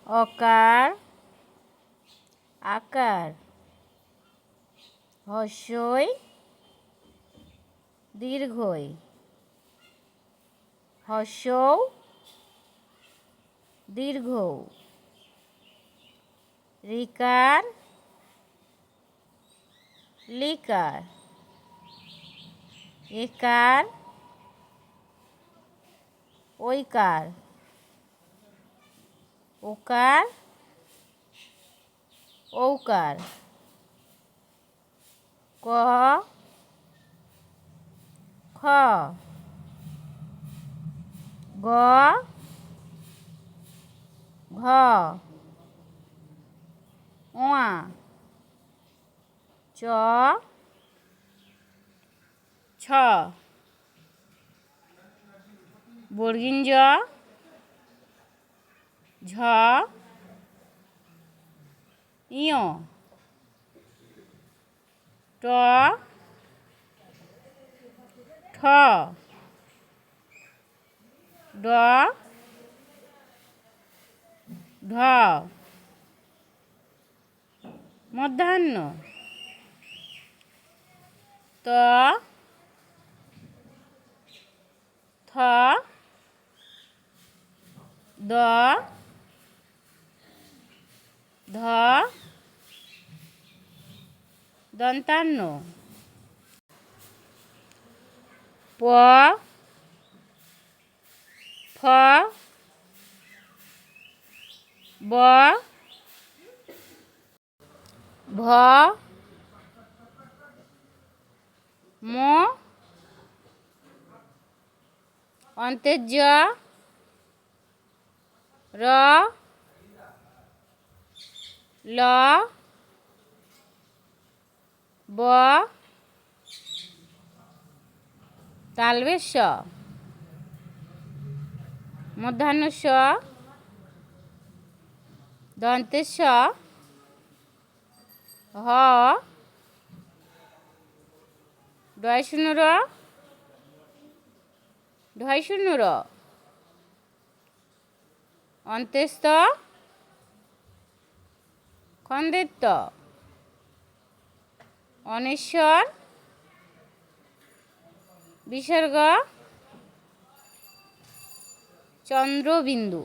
অকার আকার হস্যই দীর্ঘই হস্যৌ দীর্ঘ রিকার লিকার একার ঐকার ওকার ঔকার ক খ গ ঘ ওয়া চ ছ বর্গীয় জ ঝ ইয় ট ঠ ড ঢ মধ্যাহ্ন ত থ দ ধ দন্তান্ন প ফ ব ভ ম অন্ত্যেজ র ল ব তালব্য শ মূর্ধন্য ষ দন্তের স হ ডয় শূন্য র ঢয় শূন্য র অন্ত্যেস্ত খন্দের ত অনেশ্বর বিসর্গ চন্দ্রবিন্দু।